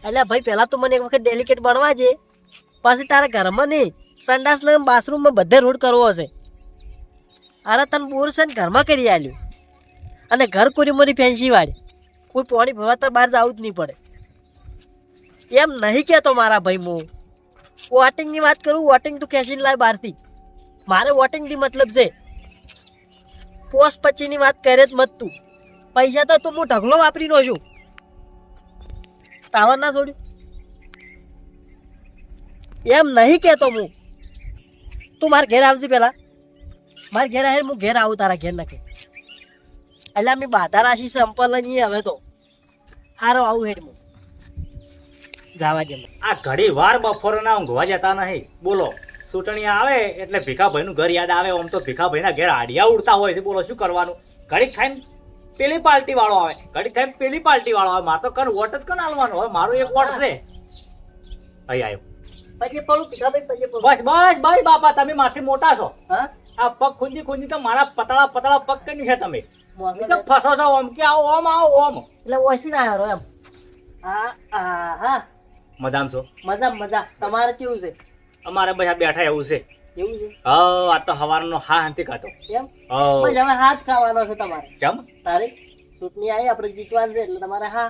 એટલે ભાઈ પહેલા તો મને એક વખત ડેલિકેટ બનવા છે, પછી તારા ઘરમાં નહીં સંડાસ ને બાથરૂમમાં બધે રોડ કરવો હશે. અરે તને બોર છે ને ઘરમાં કરી આલ્યું, અને ઘર કોરી ફેન્સી વાળી, કોઈ પાણી ભરવા તાર બહાર જવું જ નહીં પડે. એમ નહીં કહેતો મારા ભાઈ, હું વોટિંગની વાત કરું. વોટિંગ તું ખેંચીને લાય બહારથી, મારે વોટિંગથી મતલબ છે. પોસ્ટ પછીની વાત કરે જ મત તું. પૈસા તો તું હું ઢગલો વાપરી નો છું, ટાવર ના છોડ્યું. એમ નહીં કહેતો હું. તું મારા ઘેર આવજે, પેલા મારા ઘેર આવે હું ઘેર આવું તારા ઘેર નાખે. એટલે અમે બાધા રાશી સંપલ નહીં હવે તો હારો આવું હેડ હું જવા દે. આ ઘડી વાર બપોરે ના ઊંઘવા જતા નહીં. બોલો ચૂંટણી આવે એટલે ભીખાભાઈ નું ઘર યાદ આવે. આમ તો ભીખાભાઈ ના ઘેર આડિયા ઉડતા હોય છે. બોલો શું કરવાનું? ઘડીક ખાઈને પેલી પાર્ટી વાળો આવે, ઘડીક ખાઈને પેલી પાર્ટી વાળો આવે. મારે તો કન વોટ જ કન આલવાનો. હવે મારો એક વોટ છે. અહીં આવ્યો. પછી પડું ભીખાભાઈ, પછી પડું. બસ બસ બસ બાપા, તમે માથી મોટા છો. હા, આ પગ ખૂંદી ખૂંદી તો મારા પતળા પતળા પગ કઈ છે. તમે તો ફસો છો. ઓમ કે આવો ઓમ આવો ઓમ. એટલે ઓછી ના આવ્યો એમ. હા હા હા, મજામાં છો? મજા મજા. તમારે કેવું છે? અમારે બધા બેઠા એવું છે. એવું છે? આ તો સવારનો હા હાંતી ખાતો. એમ બસ હવે હાથ ખાવાનો છે તમારે. ચમ તારે ચૂંટણી આવી, આપણે જીતવાનું છે એટલે તમારે હા.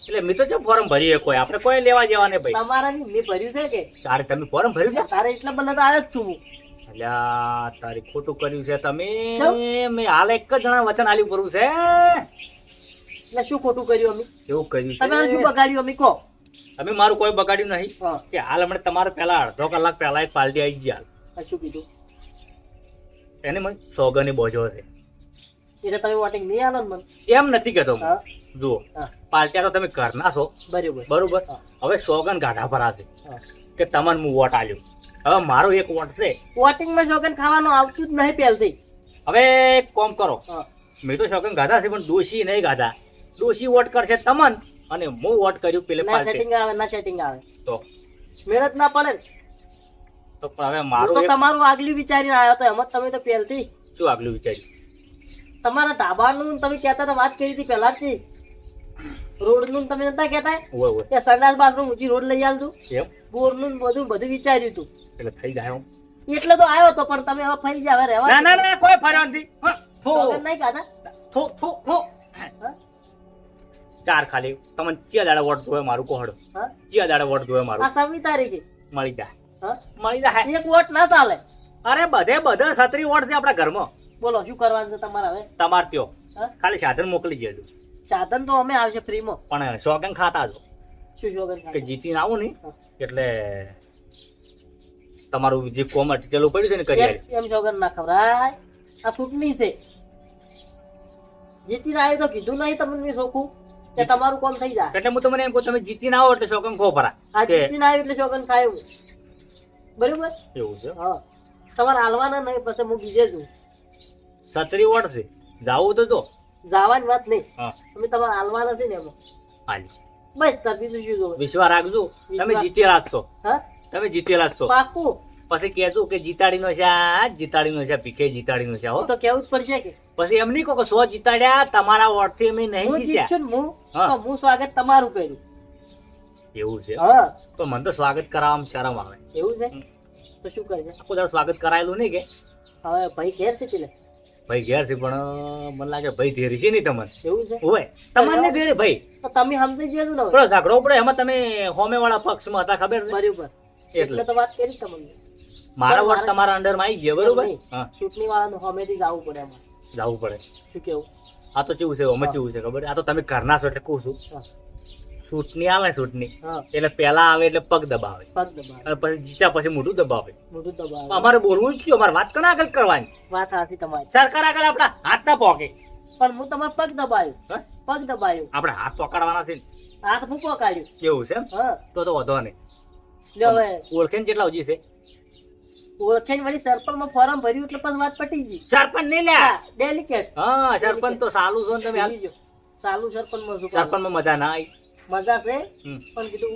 એટલે મેં તો જો ફોર્મ ભરીએ, કોઈ આપણે કોઈ લેવા જવા નહીં ભાઈ. તમારા મેં ભર્યું છે કે તારે તમે ફોર્મ ભર્યું છે? તારે એટલે બને તો આવ્યો જ છું હું. અલ્યા તારી ખોટું કર્યું છે તમે. મેં હાલ એક જ જણા વચન આલ્યું કરવું છે. એટલે શું ખોટું કર્યું અમે? એવું કર્યું તમે શું છે? બગાડ્યું અમે કહો. તમે મારું કોઈ બગાડ્યું નહીં. હા, કે હાલ હમણાં તમારે પહેલા અડધો કલાક પહેલા એક પાર્ટી આવી ગઈ. હાલ આ શું કીધું? એને મને સોગની બોજો છે. એટલે તમે વોટિંગ નહીં આલો ને મને? એમ નથી કહેતો હું. હા જુઓ હા, પાર્ટી તો તમે ઘરના છો બરોબર. બરોબર. હા. હવે સોગન ગાધા ભરાશે હા. કે તમને હું વોટ આલ્યો. હવે મારો એક વોટ છે. વોટિંગમાં શોખન ખાવાનું આવતું જ નહીં પહેલથી. હવે એક કામ કરો, હા, મેં તો શોખન ગાધા છે પણ દોશી નહીં ગાધા. દોશી વોટ કરશે તમન, અને હું વોટ કર્યું પેલે ના પાર્ટી. સેટિંગ આવે, ના સેટિંગ આવે. તો મહેનત ના પડે ને. તો હવે હું મારું તો એક તમારું આગલી વિચારીને આવ્યો તો એમ જ તમે તો પહેલથી શું આગલું વિચાર્યું? તમારા ધાબાનું તમે કહેતા હતા, વાત કરી હતી પહેલા જ. રોડનું તમે નતા કહેતા ઓય ઓય કે સંડાસ બાથરૂમ ઊંચી રોડ લઈ આવજો, એમ બોરનું બધું વિચાર્યું હતું. એટલે થઈ જાય એમ. એટલે તો આવ્યો તો, પણ તમે હવે ફરી જાવ રહેવા. ના ના ના, કોઈ ફર્યો નથી. હા, થો સોગન નહીં ખાધા? થો થો થો. હા? ચાર ખાલી તમને ચિયા દાડા વોટ જોવે મારું કોહડ. હા? ચિયા દાડા વોટ જોવે આ મારું. 26 તારીખે. મળી જાય હા? મળી જાય. એક વોટ ના ચાલે. અરે બધે 36 વોટ છે આપણા ઘરમાં. બોલો શું કરવાનું છે તમારે હવે? તમાર ત્યો હા? ખાલી સાધન મોકલી દેજો. સાધન તો અમે આવશે ફ્રીમાં. પણ સોગન ખાતા જો શું સોગન કે ખાધા? જીતીને આવું ને હા. એટલે તમારું જે કોમર્સ ચાલુ પડ્યું છે ને કરી આલી. એમ સોગન ના ખવડાય. આ ચૂંટણી છે. જીતીને આવ્યો તો કીધું નહીં તમને ચોખ્ખું કે તમારું કામ થઈ જાય. એટલે હું તમને એમ કહું, તમે જીતીને આવો એટલે સોગન ખો ભરા. આ કે જીતીને આવ્યું એટલે સોગન ખાયું. બરોબર? એવું છે. હા. તમારે હાલવાના નહીં, પછી હું બીજે છું. 36 વોટ છે. જાવું તો જો. જવાની વાત નહીં, હા તમે તમારે હાલવાના છે ને એમાં. હાલી બસ તાર બીજું શું જોવે? વિશ્વાસ રાખજો. તમે જીતેલા જ છો. હા, તમે જીતેલા જ છો. પાકું. પછી કહેજો કે જીતાડીનો છે આ, જીતાડીનો છે ભીખે, જીતાડીનો છે હો. તો કેવું જ પડશે કે પછી એમ નહીં કહો કે 100 જીતાડ્યા તમારા વોટથી અમે નહીં હું જીત્યા. જીતશું ને હું, હા. તો હું સ્વાગત તમારું કર્યું. એવું છે. હા, તો મને તો સ્વાગત કરાવવામાં શરમ આવે. એવું છે. તો શું કરશે આખું દાડો સ્વાગત કરાયેલું નહીં કે હવે? ભાઈ ઘેર છે પેલે. ભાઈ ઘેર છે, પણ મને લાગે ભાઈ ધેરી છે નહીં તમને. એવું છે. હોય તમને ઘેર ભાઈ તો તમે સમજી જજો ને હવે. થોડો ઝઘડો પડે એમાં તમે હોમે વાળા પક્ષમાં હતા, ખબર છે? બરાબર. એટલે એટલે તો વાત કરી તમને. મારા વોટ તમારા અંડરમાં આવી ગયા બરોબર. હા, ચૂંટણી વાળાનું હમેથી જવું પડે એમાં. જવું પડે. શું કેવું? આ તો કેવું છે, અમે કેવું છે ખબર? આ તો તમે ઘરના છો એટલે કહું છું. હા. ચૂંટણી આવે ને ચૂંટણી હા, એટલે પેલા આવે એટલે પગ દબાવે, પગ દબાવે, અને પછી જીત્યા પછી મોઢું દબાવે. મોઢું દબાવે. અમારે બોલવું જ અમારે વાત કના આગળ કરવાની. વાત હાચી તમારી. સરકાર આગળ આપણા હાથ ના પોકે. પણ હું તમારે પગ દબાયું. હા? પગ દબાયું. આપણે હાથ પકડવાના છે ને. હાથ હું પકાડ્યું. કેવું છે એમ? હા. તો વધો નહીં. લ્યો હવે ઓળખે કેટલા હજી છે? ઓળખાણ વળી સરપંચમાં ફોર્મ ભર્યું એટલે પછી વાત પટી ગઈ. સરપંચ નહીં લ્યા. ડેલિકેટ. હા, સરપંચ તો સાલું છો ને તમે હાલ. ચાલુ સરપંચમાં શું કરવાનું? સરપંચમાં મજા ના આવી. મજા છે, હમ. પણ કીધું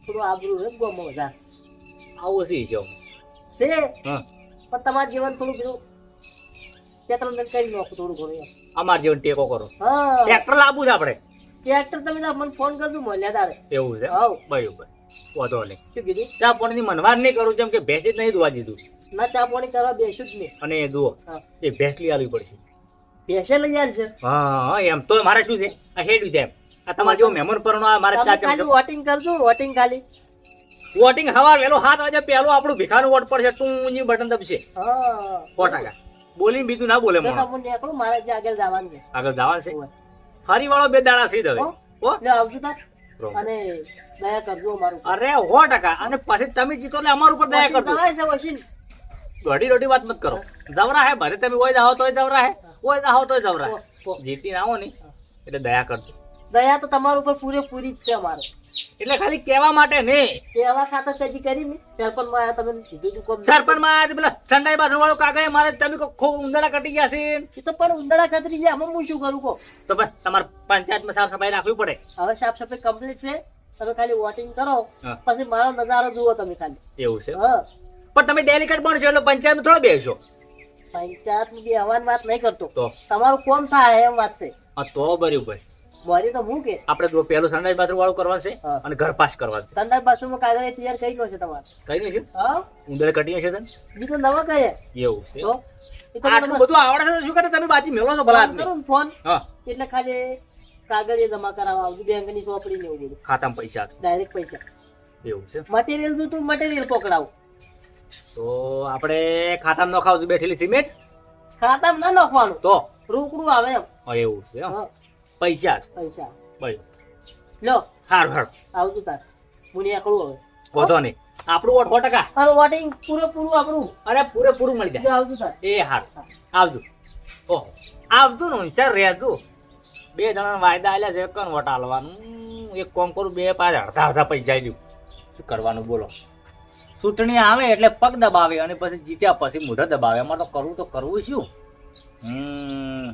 થોડું આબરૂ છે ગોમાં મજા આવું છે જો. છે. હા, પણ તમારે જીવન થોડું કીધું ક્ષેત્ર કરી નાખો થોડું ઘણું એમ. અમાર જેવું ટેકો કરો. હા, ટ્રેક્ટર લાવવું છે આપણે. ટ્રેક્ટર તમે તો મને ફોન કરજો મળ્યા તારે એવું છે હાવ બરોબર વાંધો નહીં શું કીધું ચા પાણીની મનવાર નહીં કરું જેમ કે ભેંસ જ નહીં દોવા દીધું ના ચા પાણી કરવા બેસું જ નહીં અને એ જુઓ હા. એ ભેંસ લઈ આવવી પડશે પૈસે લઈ આલ છે હા એમ તો મારે શું છે આ હેડ્યું છે એમ આ તમારે જો મહેમાન પરનો આ મારે ચા તમે ખાલી ચમચમ વોટિંગ કરજો વોટિંગ ખાલી વોટિંગ હવાર વહેલો 7 વાગે પહેલું આપણું ભીખાનું વોટ પડશે ટૂંજી બટન દબશે હા 100%. બોલીને બીજું ના બોલે તો મોણો તમને નીકળું મારે જે આગળ જવાનું છે આગળ જવાનું છે હોવે. ફરી વાળો 2 દાડા સીધ હવે હો? હો લે આવજો તાર અને દયા કરજો અમારું અરે 100%. અને પછી તમે જીતો એટલે અમારું ઉપર દયા કરજો દવાય છે વસીન દોઢી વાત મત કરો જવરા હે ભલે તમે ઓય જાઓ તોય જવરા હે ઓય જાઓ તોય જવરા હે હો. જીતી ના આવો ને એટલે દયા કરજો દયા તો તમારા ઉપર પૂરેપૂરી જ છે અમારે એટલે ખાલી કહેવા માટે નહીં એવા સાથે કદી કરી ને સરપંચ માં આયા તમે સીધું જ કોમ સરપંચ માં આયા તો પેલા સંડાઈ બાજુ વાળો કાકા મારે તમે ખૂબ ઉંદરા કટી ગયા છે એ તો પણ ઉંદડા ખતરી જાય આમાં હું શું કરું કહો તો બસ તમારે પંચાયતમાં સાફ સફાઈ રાખવી પડે હવે સાફ સફાઈ કમ્પ્લીટ છે તમે ખાલી વોટિંગ કરો હા. પછી મારો નજારો જુઓ તમે ખાલી એવું છે હા પણ તમે ડેલિકેટ બનશો એટલે પંચાયતમાં થોડા બેસજો પંચાયત ની બી હવાની વાત નહીં કરતો તો તમારું કોમ થાય એમ વાત છે હા તો બરાબર મારી તો હું કે આપણે જો પેલું સંડાઈ બાથરૂમ વાળું કરવાનું છે હા. અને ઘર પાસ કરવાનું છે સંડાસ બાથરૂમ કાગળ તૈયાર કરી દો છે તમારે કઈ નહીં છે હા ઉંદરે કટી છે તને બીજું નવા કહે એવું છે તો એ તો આટલું બધું આવડે છે તો શું કરે તમે બાજી મેલો છો ભલા આદમી કરું ને ફોન હા એટલે ખાલી કાગળ જમા કરાવવા આવજો બેંક ની સોંપડી ને એવું બધું ખાતામાં પૈસા આપશે. ડાયરેક્ટ પૈસા એવું છે મટીરિયલ જોતું મટીરિયલ પકડાવું તો આપણે ખાતામાં નખાવશું બેઠેલી સિમેન્ટ ખાતામાં ના નાખવાનું તો રોકડું આવે એમ હા, એવું છે હં. હા પૈસા પૈસા બસ લો સારું સારું આવજો તાર હું નીકળું હવે વધો નહીં આપણું વોટ 100%. હવે વોટિંગ પૂરેપૂરું આપણું અરે પૂરેપૂરું મળી જો જાય આવજો તાર એ હાર આવજો ઓહો આવજો ને હોશિયાર રહેજો 2 જણા વાયદા આલ્યા છે કોણ વોટ આલવાનું એક કોમ કરું 2 5 અડધા પૈસા આલ્યું શું કરવાનું બોલો ચૂંટણી આવે એટલે પગ દબાવે અને પછી જીત્યા પછી મોઢા દબાવે અમારે તો કરવું શું હમ